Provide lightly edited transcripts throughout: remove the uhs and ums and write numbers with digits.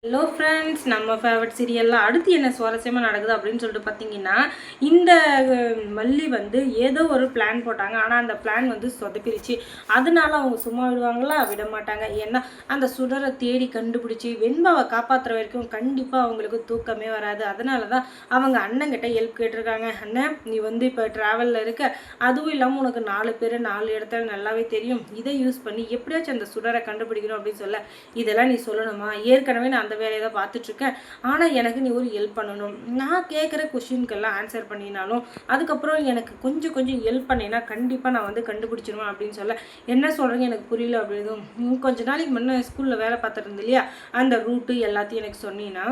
Hello friends, நம்ம favourite சீரியலில் அடுத்து என்ன சுவாரஸ்யமாக நடக்குது அப்படின்னு சொல்லிட்டு பார்த்தீங்கன்னா, இந்த மல்லி வந்து ஏதோ ஒரு பிளான் போட்டாங்க. ஆனால் அந்த பிளான் வந்து சொதப்பிருச்சு. அதனால அவங்க சும்மா விடுவாங்களா? விட மாட்டாங்க. ஏன்னா அந்த சுடரை தேடி கண்டுபிடிச்சி வெண்பாவை காப்பாற்றுற வரைக்கும் கண்டிப்பாக அவங்களுக்கு தூக்கமே வராது. அதனால தான் அவங்க அண்ணங்கிட்ட ஹெல்ப் கேட்டிருக்காங்க. அண்ணன், நீ வந்து இப்போ ட்ராவலில் இருக்க, அதுவும் இல்லாமல் உனக்கு 4 பேர் 4 இடத்துல நல்லாவே தெரியும். இதை யூஸ் பண்ணி எப்படியாச்சும் அந்த சுடரை கண்டுபிடிக்கணும் அப்படின்னு சொல்ல, இதெல்லாம் நீ சொல்லணுமா? ஏற்கனவே நான் வேலையை தான் பார்த்துட்ருக்கேன். ஆனால் எனக்கு நீ ஒரு ஹெல்ப் பண்ணணும். நான் கேட்குற கொஷினுக்கெல்லாம் ஆன்சர் பண்ணினாலும் அதுக்கப்புறம் எனக்கு கொஞ்சம் கொஞ்சம் ஹெல்ப் பண்ணினா கண்டிப்பாக நான் வந்து கண்டுபிடிச்சிருவேன் அப்படின்னு சொல்ல, என்ன சொல்கிறீங்க எனக்கு புரியல அப்படின்னு. கொஞ்ச நாளைக்கு முன்னே ஸ்கூலில் வேலை பார்த்துட்டு இருந்தேன் இல்லையா, அந்த ரூட்டு எல்லாத்தையும் எனக்கு சொன்னீங்கன்னா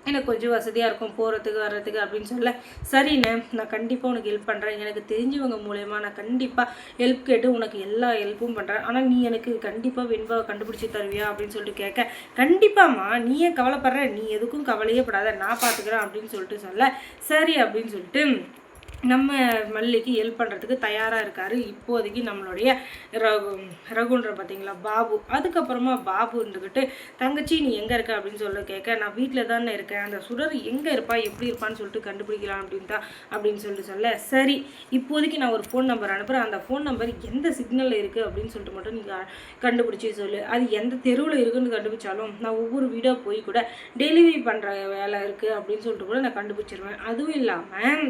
எனக்கு கொஞ்சம் வசதியாக இருக்கும் போகிறதுக்கு வர்றதுக்கு அப்படின்னு சொல்ல, சரிண்ணே, நான் கண்டிப்பாக உனக்கு ஹெல்ப் பண்ணுறேன். எனக்கு தெரிஞ்சவங்க மூலயமா நான் கண்டிப்பாக ஹெல்ப் கேட்டு உனக்கு எல்லா ஹெல்ப்பும் பண்ணுறேன். ஆனால் நீ எனக்கு கண்டிப்பாக வெண்பாவை கண்டுபிடிச்சி தருவியா அப்படின்னு சொல்லிட்டு கேட்க, கண்டிப்பாம்மா, நீ ஏன் கவலைப்படுற, நீ எதுக்கும் கவலையே படாத, நான் பார்த்துக்கிறேன் அப்படின்னு சொல்லிட்டு சொல்ல, சரி அப்படின்னு சொல்லிட்டு நம்ம மல்லிக்கு ஹெல்ப் பண்ணுறதுக்கு தயாராக இருக்கார் இப்போதைக்கு நம்மளுடைய ரகுன்ற பார்த்தீங்களா பாபு. அதுக்கப்புறமா பாபு இருந்துக்கிட்டு, தங்கச்சி நீ எங்கே இருக்க அப்படின்னு சொல்ல கேட்க, நான் வீட்டில் தானே இருக்கேன், அந்த சுடர் எங்கே இருப்பா எப்படி இருப்பான்னு சொல்லிட்டு கண்டுபிடிக்கலாம் அப்படின்னு சொல்லிட்டு சொல்ல, சரி இப்போதைக்கு நான் ஒரு ஃபோன் நம்பர் அனுப்புகிறேன், அந்த ஃபோன் நம்பர் எந்த சிக்னலில் இருக்குது அப்படின்னு சொல்லிட்டு மட்டும் நீங்கள் கண்டுபிடிச்சி சொல்லு. அது எந்த தெருவில் இருக்குதுன்னு கண்டுபிடிச்சாலும் நான் ஒவ்வொரு வீடியோ போய் கூட டெலிவரி பண்ணுற வேலை இருக்குது அப்படின்னு சொல்லிட்டு கூட நான் கண்டுபிடிச்சிருவேன். அதுவும் இல்லாமல்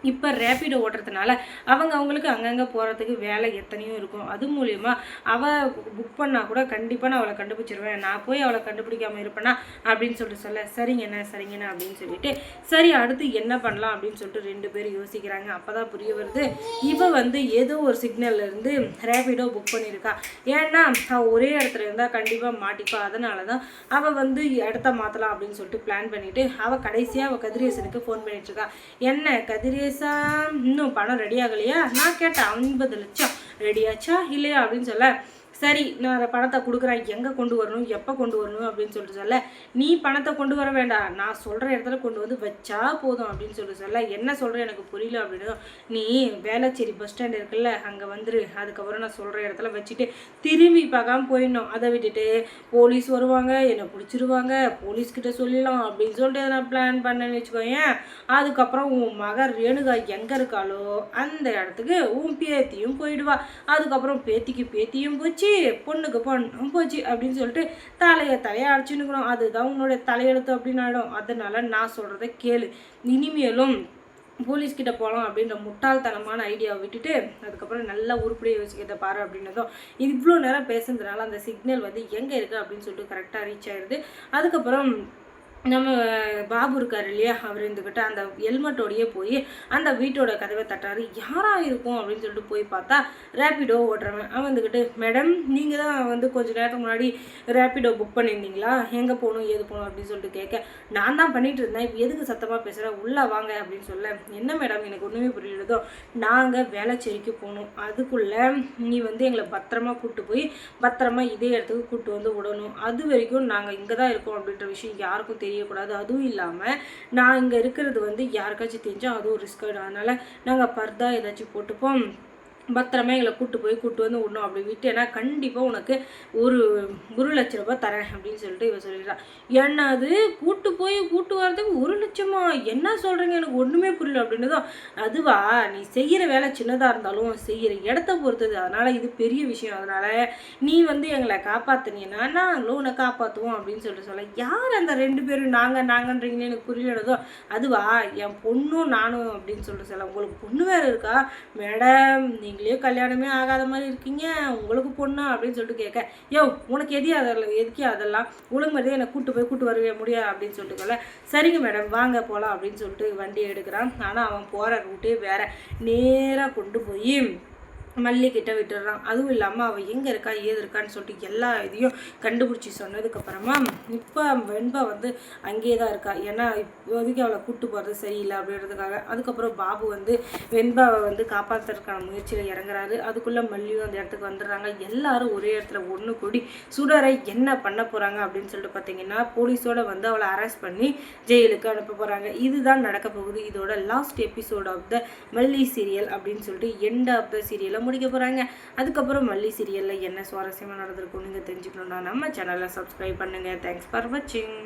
இப்போ ரேப்பிடோ ஓட்டுறதுனால அவங்களுக்கு அங்கங்கே போகிறதுக்கு வேலை எத்தனையோ இருக்கும். அது மூலிமா அவள் புக் பண்ணால் கூட கண்டிப்பாக நான் அவளை கண்டுபிடிச்சிருவேன். நான் போய் அவளை கண்டுபிடிக்காமல் இருப்பேனா அப்படின்னு சொல்லிட்டு சொல்ல, சரிங்கண்ணே அப்படின்னு சொல்லிட்டு, சரி அடுத்து என்ன பண்ணலாம் அப்படின்னு சொல்லிட்டு 2 பேரும் யோசிக்கிறாங்க. அப்போ தான் புரிய வருது, இவள் வந்து ஏதோ ஒரு சிக்னல்லேருந்து ரேப்பிடோ புக் பண்ணியிருக்கா. ஏன்னா அவள் ஒரே இடத்துல இருந்தால் கண்டிப்பாக மாட்டிப்பா. அதனால தான் அவள் வந்து இடத்த மாற்றலாம் அப்படின்னு சொல்லிட்டு பிளான் பண்ணிவிட்டு அவள் கடைசியாக அவள் கதிரேசனுக்கு ஃபோன் பண்ணிட்டுருக்கா. என்ன கதிரேச, இன்னும் பணம் ரெடி ஆகலையா? நான் கேட்டேன் 50 லட்சம் ரெடியாச்சா இல்லையா அப்படின்னு சொல்ல, சரி நான் அந்த பணத்தை கொடுக்குறேன், எங்கே கொண்டு வரணும் எப்போ கொண்டு வரணும் அப்படின்னு சொல்லிட்டு சொல்ல, நீ பணத்தை கொண்டு வர வேண்டாம், நான் சொல்கிற இடத்துல கொண்டு வந்து வச்சா போதும் அப்படின்னு சொல்லிட்டு சொல்ல, என்ன சொல்கிற எனக்கு புரியல அப்படின்னு, நீ வேளச்சேரி பஸ் ஸ்டாண்ட் இருக்குல்ல அங்கே வந்துரு, அதுக்கப்புறம் நான் சொல்கிற இடத்துல வச்சுட்டு திரும்பி பார்க்காம போயிடணும். அதை விட்டுட்டு போலீஸ் வருவாங்க, என்னை பிடிச்சிருவாங்க, போலீஸ்கிட்ட சொல்லிடலாம் அப்படின்னு சொல்லிட்டு நான் பிளான் பண்ணேன்னு வச்சுக்கோயேன். அதுக்கப்புறம் உன் மகன் ரேணுகா எங்கே இருக்காளோ அந்த இடத்துக்கு உன் பேத்தியும் போயிடுவா. அதுக்கப்புறம் பேத்தியும் போச்சு, பொண்ணுக்கு பொண்ணும் போச்சு அப்படின்னு சொல்லிட்டு தலையை அடிச்சுன்னுக்கணும். அதுதான் உன்னோட தலையெழுத்து அப்படின்னு ஆகிடும். அதனால நான் சொல்கிறத கேளு, இனிமேலும் போலீஸ்கிட்ட போகலாம் அப்படின்ற முட்டாள்தனமான ஐடியாவை விட்டுட்டு அதுக்கப்புறம் நல்லா உருப்படியை யோசிக்கிறத பாரு அப்படின்னதும், இவ்வளோ நேரம் பேசுனதுனால அந்த சிக்னல் வந்து எங்கே இருக்குது அப்படின்னு சொல்லிட்டு கரெக்டாக ரீச் ஆயிடுது. அதுக்கப்புறம் நம்ம பாபு இருக்கார் இல்லையா, அவர் இருந்துக்கிட்டு அந்த ஹெல்மெட்டோடையே போய் அந்த வீட்டோட கதவை தட்டாரு. யாராக இருக்கும் அப்படின்னு சொல்லிட்டு போய் பார்த்தா ரேப்பிடோ ஓட்டுறவன். அவன் வந்துக்கிட்டு, மேடம் நீங்கள் தான் வந்து கொஞ்சம் நேரத்துக்கு முன்னாடி ரேப்பிடோ புக் பண்ணியிருந்தீங்களா, எங்கே போகணும் ஏது போகணும் அப்படின்னு சொல்லிட்டு கேட்க, நான் தான் பண்ணிட்டு இருந்தேன், இப்போ எதுக்கு சத்தமாக பேசுகிறேன், உள்ளே வாங்க அப்படின்னு சொல்ல, என்ன மேடம் எனக்கு ஒன்றுமே புரியலதோ, நாங்கள் வேளச்சேரிக்கு போகணும், அதுக்குள்ளே நீ வந்து எங்களை பத்திரமா கூப்பிட்டு போய் பத்திரமா இதே இடத்துக்கு கூப்பிட்டு வந்து விடணும், அது வரைக்கும் நாங்கள் இங்கே தான் இருக்கோம் அப்படின்ற விஷயம் யாருக்கும் தெரியக்கூடாது. அதுவும் இல்லாமல் நான் இங்கே இருக்கிறது வந்து யாருக்காச்சும் தெரிஞ்சால் அதுவும் ரிஸ்க் ஆகிடும். அதனால் நாங்கள் பர்தா ஏதாச்சும் போட்டுப்போம், பத்திரமா எங்களை கூப்பிட்டு வந்து விடணும். அப்படி விட்டேன்னா கண்டிப்பாக உனக்கு ஒரு 1,00,000 ரூபாய் தரேன் அப்படின்னு சொல்லிட்டு இவ சொல்லிடுறான். ஏன்னா அது கூட்டு வரதுக்கு 1,00,000மா, என்ன சொல்கிறீங்க எனக்கு ஒன்றுமே புரியல அப்படின்னதும், அதுவா நீ செய்கிற வேலை சின்னதாக இருந்தாலும் செய்கிற இடத்த பொறுத்தது, அதனால் இது பெரிய விஷயம், அதனால் நீ வந்து எங்களை காப்பாற்றினீன்னா நாங்களும் உன்னை காப்பாற்றுவோம் அப்படின்னு சொல்லிட்டு சொல்ல, யார் அந்த 2 பேரும் நாங்கன்றீங்கன்னு எனக்கு புரியலதோ, அதுவா என் பொண்ணும் நானும் அப்படின்னு சொல்லிட்டு சொல்ல, உங்களுக்கு பொண்ணு வேறு இருக்கா மேடம், நீங்களே கல்யாணமே ஆகாத மாதிரி இருக்கீங்க, உங்களுக்கு பொண்ணா அப்படின்னு சொல்லிட்டு கேட்க, யோ உனக்கு எதுக்கே அதெல்லாம் ஒழுங்கு மாதிரியே என்னை கூட்டு வரவே முடியாது அப்படின்னு சொல்லிட்டு சொல்ல, சரிங்க மேடம் வாங்க போகலாம் அப்படின்னு சொல்லிட்டு வண்டியை எடுக்கிறான். ஆனால் அவன் போகிற ரூட்டே வேற, நேராக கொண்டு போய் மல்லிக்கிட்ட விட்டுடுறான். அதுவும் இல்லாமல் அவள் எங்கே இருக்கா ஏது இருக்கான்னு சொல்லிட்டு எல்லா இதையும் கண்டுபிடிச்சி சொன்னதுக்கப்புறமா இப்போ வெண்பா வந்து அங்கேயே தான் இருக்கா. ஏன்னா இப்போதைக்கு அவளை கூப்பிட்டு போகிறது சரியில்லை அப்படின்றதுக்காக. அதுக்கப்புறம் பாபு வந்து வெண்பாவை வந்து காப்பாற்றுறதுக்கான முயற்சியில் இறங்குறாரு. அதுக்குள்ளே மல்லியும் அந்த இடத்துக்கு வந்துடுறாங்க. எல்லாரும் ஒரே இடத்துல ஒன்று கூடி சுடரை என்ன பண்ண போகிறாங்க அப்படின்னு சொல்லிட்டு பார்த்தீங்கன்னா, போலீஸோடு வந்து அவளை அரெஸ்ட் பண்ணி ஜெயிலுக்கு அனுப்ப போகிறாங்க. இதுதான் நடக்க போகுது. இதோட லாஸ்ட் எபிசோட் ஆஃப் த மல்லி சீரியல் அப்படின்னு சொல்லிட்டு எண்ட் ஆஃப் த சீரியலை முடிக்க போகிறாங்க. அதுக்கப்புறம் வள்ளி சீரியலில் என்ன சுவாரஸ்யமாக நடந்திருக்கும் நீங்கள் தெரிஞ்சுக்கணுன்னா நம்ம சேனலை சப்ஸ்கிரைப் பண்ணுங்கள். தேங்க்ஸ் ஃபார் வாட்சிங்.